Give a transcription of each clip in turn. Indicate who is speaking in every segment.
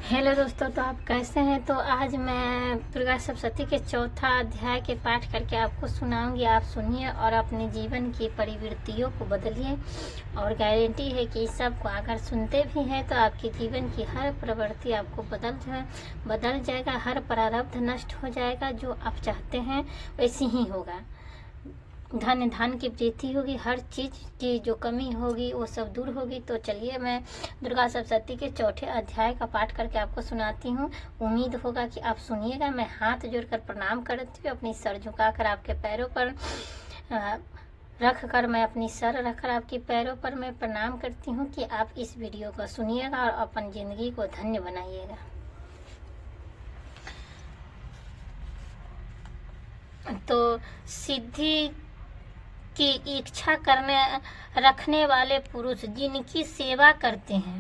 Speaker 1: Hello दोस्तों, तो आप कैसे हैं। तो आज मैं दुर्गा सप्तशती के चौथा अध्याय के पाठ करके आपको सुनाऊंगी। आप सुनिए और अपने जीवन की प्रवृत्तियों को बदलिए और गारंटी है कि इस सब को अगर सुनते भी हैं तो आपके जीवन की हर प्रवृत्ति आपको बदल जाएगा। हर प्रारब्ध नष्ट हो जाएगा। जो आप चाहते हैं वैसे ही होगा। धन की वृद्धि होगी। हर चीज़ की जो कमी होगी वो सब दूर होगी। तो चलिए मैं दुर्गा सप्तशती के चौथे अध्याय का पाठ करके आपको सुनाती हूँ। उम्मीद होगा कि आप सुनिएगा। मैं हाथ जोड़कर प्रणाम करती हूँ, अपनी सर झुकाकर आपके पैरों पर रख कर मैं अपनी सर रखकर आपके पैरों पर मैं प्रणाम करती हूँ कि आप इस वीडियो को सुनिएगा और अपन ज़िंदगी को धन्य बनाइएगा। तो सिद्धि की इच्छा रखने वाले पुरुष जिनकी सेवा करते हैं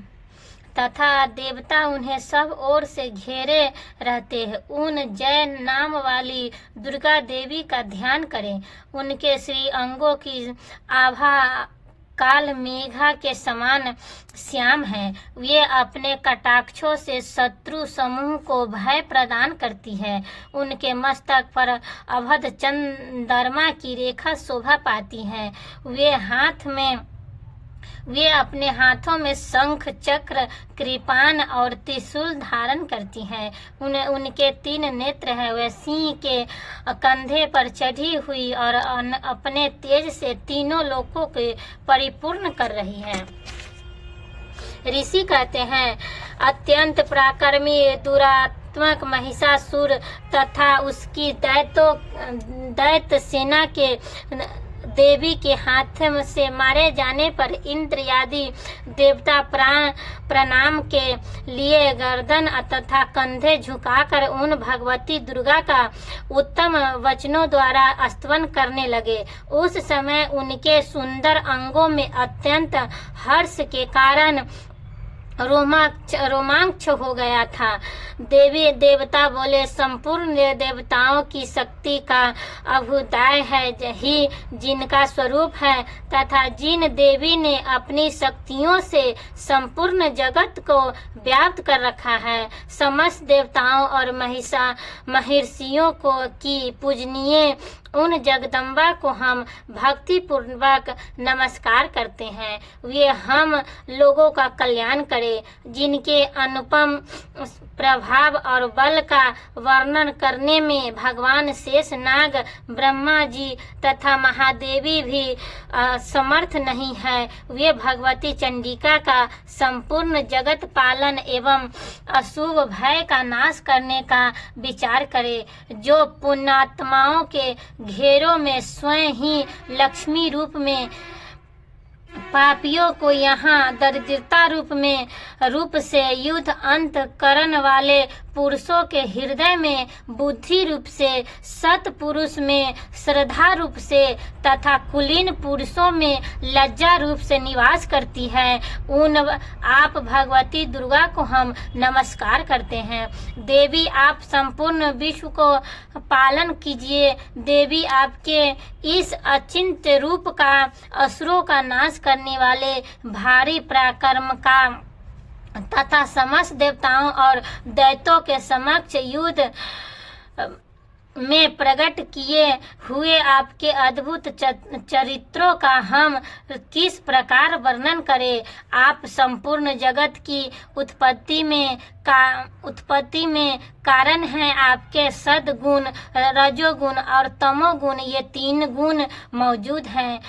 Speaker 1: तथा देवता उन्हें सब ओर से घेरे रहते हैं, उन जय नाम वाली दुर्गा देवी का ध्यान करें। उनके श्री अंगों की आभा काल मेघा के समान श्याम है। वे अपने कटाक्षों से शत्रु समूह को भय प्रदान करती है। उनके मस्तक पर अभद चंद्रमा की रेखा शोभा पाती है। वे अपने हाथों में शंख, चक्र, कृपान और त्रिशूल धारण करती हैं। उनके 3 नेत्र हैं। वे सिंह के कंधे पर चढ़ी हुई और अपने तेज से तीनों लोकों को परिपूर्ण कर रही हैं। ऋषि कहते हैं, अत्यंत पराक्रमी दुरात्मक महिषासुर तथा उसकी दैत्य सेना के देवी के हाथ से मारे जाने पर इंद्र आदि देवता प्रणाम के लिए गर्दन तथा कंधे झुकाकर उन भगवती दुर्गा का उत्तम वचनों द्वारा स्तवन करने लगे। उस समय उनके सुंदर अंगों में अत्यंत हर्ष के कारण रोमांच हो गया था। देवी देवता बोले, संपूर्ण देवताओं की शक्ति का अभ्युदय है ही जिनका स्वरूप है तथा जिन देवी ने अपनी शक्तियों से संपूर्ण जगत को व्याप्त कर रखा है। समस्त देवताओं और महर्षियों को की पूजनीय उन जगदम्बा को हम भक्ति पूर्वक नमस्कार करते हैं। वे हम लोगों का कल्याण करे। जिनके अनुपम प्रभाव और बल का वर्णन करने में भगवान शेषनाग, ब्रह्मा जी तथा महादेवी भी समर्थ नहीं है। वे भगवती चंडिका का संपूर्ण जगत पालन एवं अशुभ भय का नाश करने का विचार करे। जो पुण्यात्माओं के घेरों में स्वयं ही लक्ष्मी रूप में पापियों को यहाँ दरिद्रता रूप से युद्ध अंत करने वाले पुरुषों के हृदय में बुद्धि रूप से, सत पुरुष में श्रद्धा रूप से तथा कुलीन पुरुषों में लज्जा रूप से निवास करती है। उन आप भगवती दुर्गा को हम नमस्कार करते हैं। देवी, आप संपूर्ण विश्व को पालन कीजिए। देवी, आपके इस अचिंत्य रूप का असुरों का नाश करने वाले भारी पराक्रम का तथा समस्त देवताओं और दैत्यों के समक्ष युद्ध में प्रकट किए हुए आपके अद्भुत चरित्रों का हम किस प्रकार वर्णन करें। आप संपूर्ण जगत की उत्पत्ति में कारण हैं। आपके सद्गुण, रजोगुण और तमोगुण, ये 3 गुण मौजूद हैं।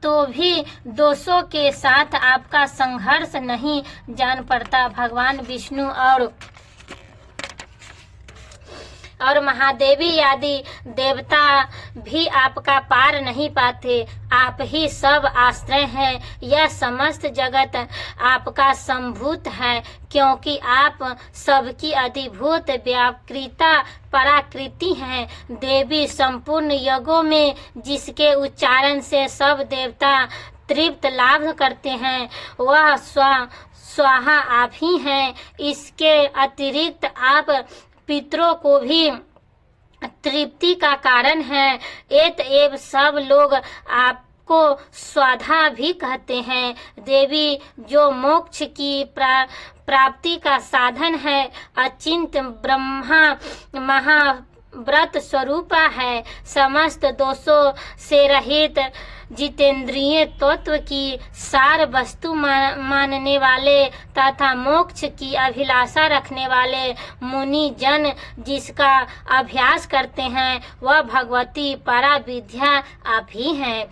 Speaker 1: तो भी दोषों के साथ आपका संघर्ष नहीं जान पड़ता। भगवान विष्णु और महादेवी आदि देवता भी आपका पार नहीं पाते। आप ही सब आश्रय हैं। यह समस्त जगत आपका संभूत है, क्योंकि आप सबकी अधिभूत व्याकृता पराकृति हैं। देवी, संपूर्ण युगों में जिसके उच्चारण से सब देवता तृप्त लाभ करते हैं, वह स्वाहा आप ही हैं। इसके अतिरिक्त आप पितरों को भी तृप्ति का कारण है। एतएव सब लोग आपको स्वाधा भी कहते हैं। देवी, जो मोक्ष की प्राप्ति का साधन है। अचिंत ब्रह्मा महाव्रत स्वरूप है। समस्त दोषों से रहित जितेंद्रिय तत्व की सार वस्तु मानने वाले तथा मोक्ष की अभिलाषा रखने वाले मुनि जन जिसका अभ्यास करते हैं वह भगवती परा विद्या आप ही हैं।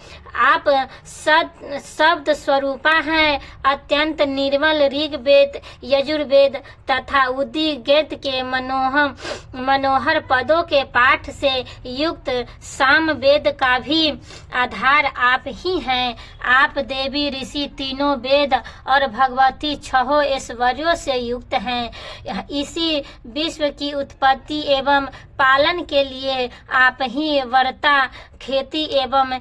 Speaker 1: आप शब्द स्वरूपा हैं। अत्यंत निर्मल ऋग्वेद, यजुर्वेद तथा उद्गीत के मनोहर पदों के पाठ से युक्त सामवेद का भी आधार आप ही हैं। आप देवी ऋषि तीनों वेद और भगवती छहों ऐश्वर्यों से युक्त हैं। इसी विश्व की उत्पत्ति एवं पालन के लिए आप ही वर्ता, खेती एवं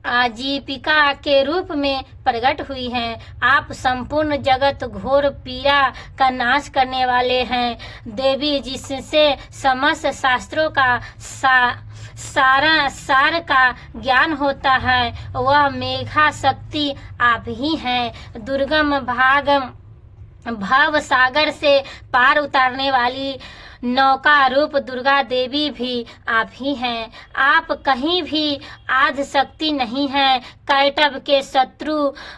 Speaker 1: आजीविका के रूप में प्रकट हुई हैं। आप संपूर्ण जगत घोर पीड़ा का नाश करने वाले हैं। देवी जिससे समस्त शास्त्रों का सार का ज्ञान होता है वह मेघा शक्ति आप ही हैं। दुर्गम भाव सागर से पार उतारने वाली नौका रूप दुर्गा देवी भी आप ही हैं। आप कहीं भी आद्य शक्ति नहीं हैं। कैटभ के शत्रु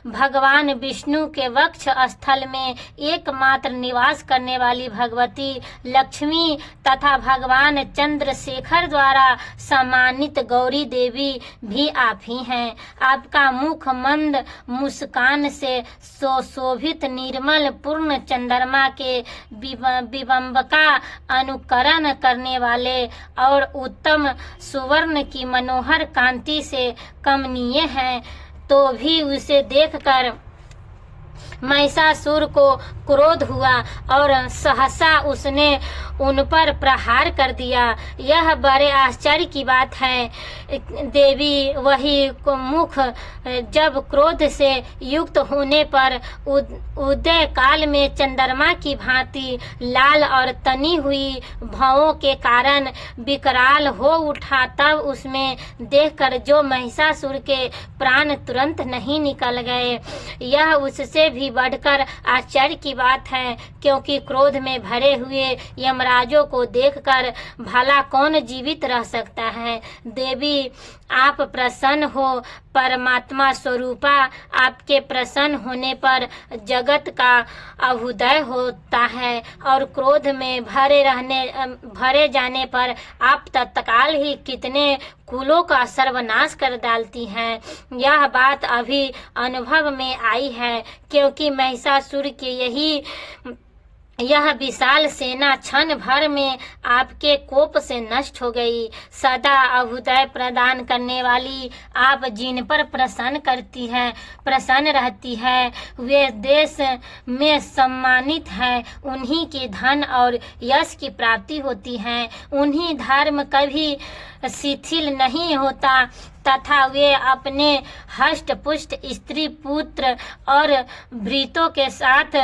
Speaker 1: भगवान विष्णु के वक्ष स्थल में एकमात्र निवास करने वाली भगवती लक्ष्मी तथा भगवान चंद्रशेखर द्वारा सम्मानित गौरी देवी भी आप ही हैं। आपका मुख मंद मुस्कान से सुशोभित निर्मल पूर्ण चंद्रमा के बिंब का अनुकरण करने वाले और उत्तम सुवर्ण की मनोहर कांति से कमनीय है, तो भी उसे देखकर महिषासुर को क्रोध हुआ और सहसा उसने उन पर प्रहार कर दिया। यह बड़े आश्चर्य की बात है। देवी वही मुख जब क्रोध से युक्त होने पर उदय काल में चंद्रमा की भांति लाल और तनी हुई भौं के कारण विकराल हो उठा, तब उसमें देखकर जो महिषासुर के प्राण तुरंत नहीं निकल गए। यह उससे भी बढ़कर आश्चर्य की बात है, क्योंकि क्रोध में भरे हुए यमराजों को देखकर भला कौन जीवित रह सकता है। देवी आप प्रसन्न हो। परमात्मा स्वरूपा आपके प्रसन्न होने पर जगत का अभ्युदय होता है और क्रोध में भरे जाने पर आप तत्काल ही कितने कुलों का सर्वनाश कर डालती हैं। यह बात अभी अनुभव में आई है, क्योंकि महिषासुर के यह विशाल सेना क्षण भर में आपके कोप से नष्ट हो गई। सदा अभ्युदय प्रदान करने वाली आप जिन पर प्रसन्न रहती है वे देश में सम्मानित हैं। उन्हीं के धन और यश की प्राप्ति होती है। उन्हीं धर्म कभी शिथिल नहीं होता तथा वे अपने हष्ट पुष्ट स्त्री पुत्र और भृतों के साथ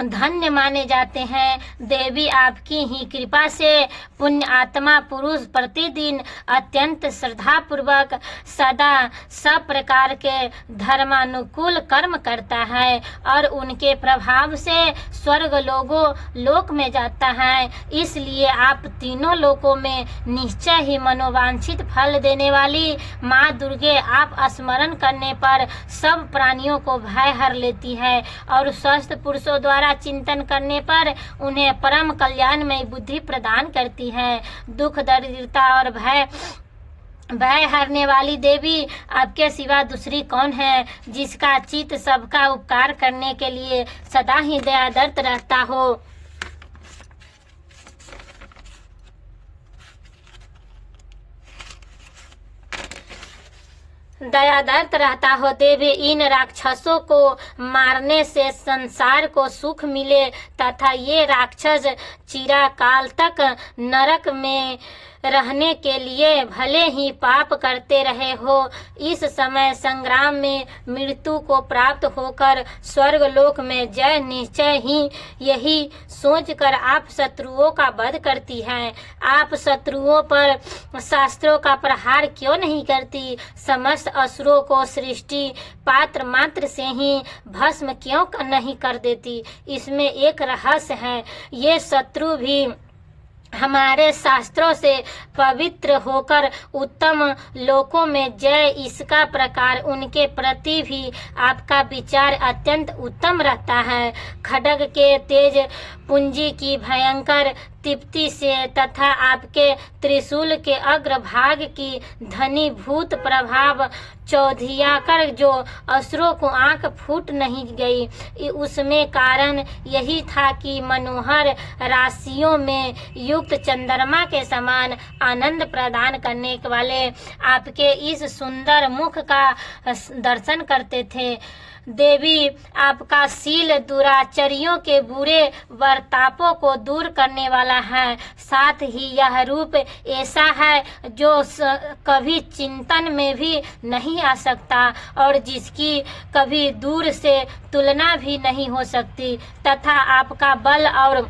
Speaker 1: धन्य माने जाते हैं। देवी आपकी ही कृपा से पुण्य आत्मा पुरुष प्रतिदिन अत्यंत श्रद्धा पूर्वक सदा सब प्रकार के धर्मानुकूल कर्म करता है और उनके प्रभाव से स्वर्ग लोक में जाता है। इसलिए आप तीनों लोकों में निश्चय ही मनोवांछित फल देने वाली माँ दुर्गे आप स्मरण करने पर सब प्राणियों को भय हर लेती है और स्वस्थ पुरुषों द्वारा चिंतन करने पर उन्हें परम कल्याणमय बुद्धि प्रदान करती है। दुख दरिद्रता और भय हरने वाली देवी आपके सिवा दूसरी कौन है, जिसका चित्त सबका उपकार करने के लिए सदा ही दयादर्द रहता हो। दयादर्द रहता हो देवी, इन राक्षसों को मारने से संसार को सुख मिले तथा ये राक्षस चिरकाल तक नरक में रहने के लिए भले ही पाप करते रहे हो, इस समय संग्राम में मृत्यु को प्राप्त होकर स्वर्ग लोक में जय निश्चय ही, यही सोचकर आप शत्रुओं का वध करती हैं। आप शत्रुओं पर शास्त्रों का प्रहार क्यों नहीं करती? समस्त असुरों को सृष्टि पात्र मात्र से ही भस्म क्यों नहीं कर देती? इसमें एक रहस्य है। ये शत्रु भी हमारे शास्त्रों से पवित्र होकर उत्तम लोकों में जय, इसका प्रकार उनके प्रति भी आपका विचार अत्यंत उत्तम रहता है। खड्ग के तेज पुंजी की भयंकर दीप्ति से तथा आपके त्रिशूल के अग्रभाग की धनीभूत प्रभाव चौधियाकर जो असुरों को आंख फूट नहीं गई, उसमें कारण यही था कि मनोहर राशियों में युक्त चंद्रमा के समान आनंद प्रदान करने वाले आपके इस सुंदर मुख का दर्शन करते थे। देवी, आपका शील दुराचरियों के बुरे वर्तापों को दूर करने वाला है। साथ ही यह रूप ऐसा है जो कभी चिंतन में भी नहीं आ सकता और जिसकी कभी दूर से तुलना भी नहीं हो सकती, तथा आपका बल और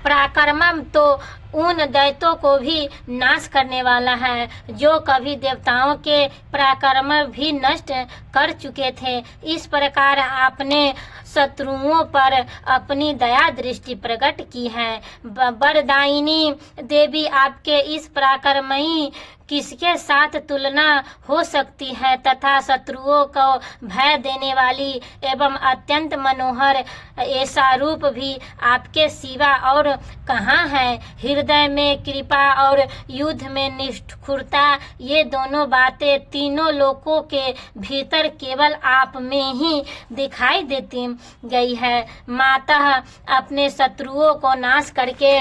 Speaker 1: पराक्रम तो उन दैत्यों को भी नाश करने वाला है जो कभी देवताओं के पराक्रम भी नष्ट कर चुके थे। इस प्रकार आपने शत्रुओं पर अपनी दया दृष्टि प्रकट की है। वरदायिनी देवी, आपके इस पराक्रमयी किसके साथ तुलना हो सकती है तथा शत्रुओं को भय देने वाली एवं अत्यंत मनोहर ऐसा रूप भी आपके सिवा और कहाँ है? हृदय में कृपा और युद्ध में निष्ठुरता, ये दोनों बातें तीनों लोकों के भीतर केवल आप में ही दिखाई देती गई है। माता, अपने शत्रुओं को नाश करके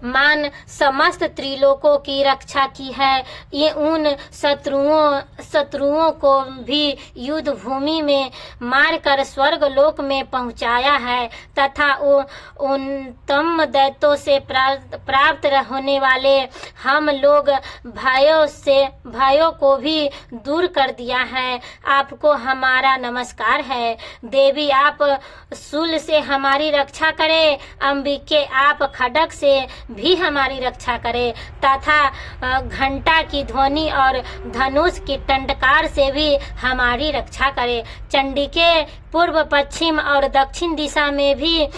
Speaker 1: मान समस्त त्रिलोकों की रक्षा की है। ये उन शत्रुओं को भी युद्ध भूमि में मारकर स्वर्ग लोक में पहुंचाया है तथा उन दैत्यों से प्राप्त होने वाले हम लोग भयों को भी दूर कर दिया है। आपको हमारा नमस्कार है। देवी, आप शूल से हमारी रक्षा करें। अंबिके, आप खड्ग से भी हमारी रक्षा करे तथा घंटा की ध्वनि और धनुष की टंटकार से भी हमारी रक्षा करे। चंडिके, पूर्व पश्चिम और दक्षिण दिशा में भी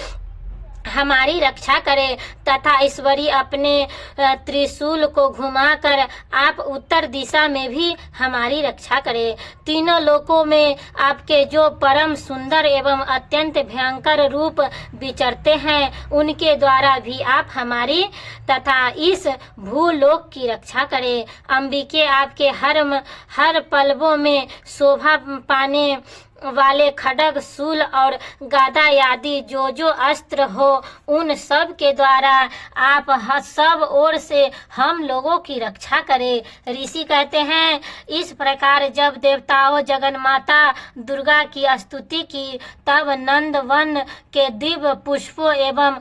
Speaker 1: हमारी रक्षा करे तथा ईश्वरी अपने त्रिशूल को घुमाकर आप उत्तर दिशा में भी हमारी रक्षा करे। तीनों लोकों में आपके जो परम सुंदर एवं अत्यंत भयंकर रूप विचरते हैं, उनके द्वारा भी आप हमारी तथा इस भूलोक की रक्षा करें। अंबिके, आपके हर पल्लवों में शोभा पाने वाले खड्ग, शूल और गदा आदि जो अस्त्र हो, उन सब के द्वारा आप सब ओर से हम लोगों की रक्षा करें। ऋषि कहते हैं, इस प्रकार जब देवताओं जगन्माता दुर्गा की स्तुति की, तब नंदवन के दिव्य पुष्पों एवं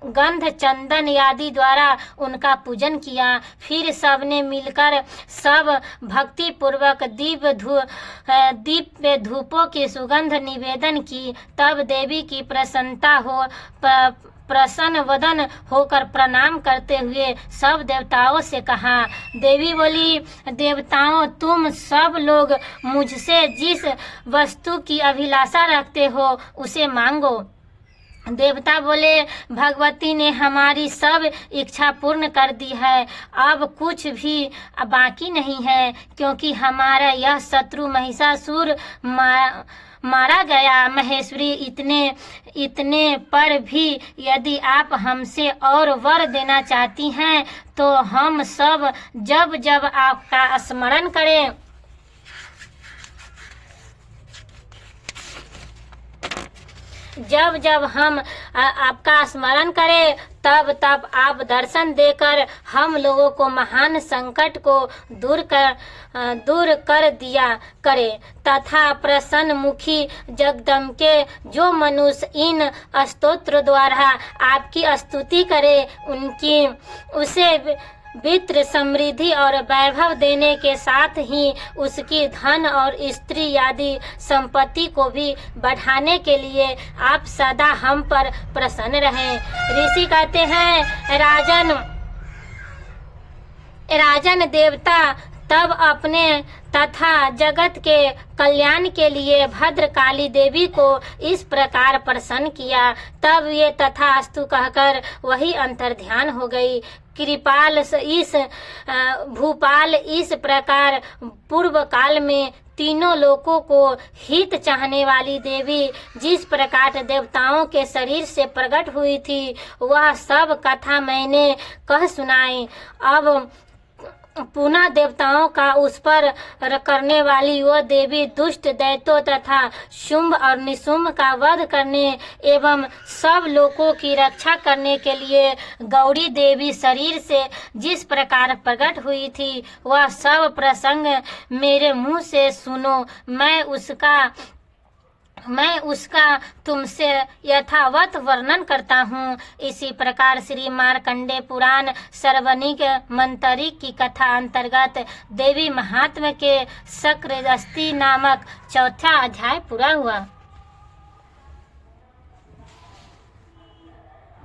Speaker 1: गंध चंदन आदि द्वारा उनका पूजन किया। फिर सबने मिलकर सब भक्ति पूर्वक दीप धूपों की सुगंध निवेदन की। तब देवी की प्रसन्न वदन होकर प्रणाम करते हुए सब देवताओं से कहा। देवी बोली, देवताओं, तुम सब लोग मुझसे जिस वस्तु की अभिलाषा रखते हो उसे मांगो। देवता बोले, भगवती ने हमारी सब इच्छा पूर्ण कर दी है। अब कुछ भी बाकी नहीं है, क्योंकि हमारा यह शत्रु महिषासुर मारा गया। महेश्वरी, इतने पर भी यदि आप हमसे और वर देना चाहती हैं तो हम सब जब जब आपका स्मरण करें जब हम आपका स्मरण करें तब आप दर्शन देकर हम लोगों को महान संकट को दूर दूर कर दिया करे तथा प्रसन्न मुखी जगदम्बे जो मनुष्य इन स्तोत्र द्वारा आपकी स्तुति करे उनकी उसे वित्र समृद्धि और वैभव देने के साथ ही उसकी धन और स्त्री आदि संपत्ति को भी बढ़ाने के लिए आप सदा हम पर प्रसन्न रहें। ऋषि कहते हैं राजन देवता तब अपने तथा जगत के कल्याण के लिए भद्रकाली देवी को इस प्रकार प्रसन्न किया। तब ये तथास्तु कहकर वही अंतर्ध्यान हो गई। कृपाल इस भूपाल इस प्रकार पूर्व काल में तीनों लोकों को हित चाहने वाली देवी जिस प्रकार देवताओं के शरीर से प्रकट हुई थी वह सब कथा मैंने कह सुनाई। अब पुनः देवताओं का उस पर करने वाली वह देवी दुष्ट दैत्यों तथा शुंभ और निशुंभ का वध करने एवं सब लोगों की रक्षा करने के लिए गौरी देवी शरीर से जिस प्रकार प्रकट हुई थी वह सब प्रसंग मेरे मुंह से सुनो। मैं उसका तुमसे यथावत वर्णन करता हूँ। इसी प्रकार श्री मार्कंडेय पुराण सर्वनिक मंतरिक की कथा अंतर्गत देवी महात्म्य के शक्रदस्ती नामक चौथा अध्याय पूरा हुआ।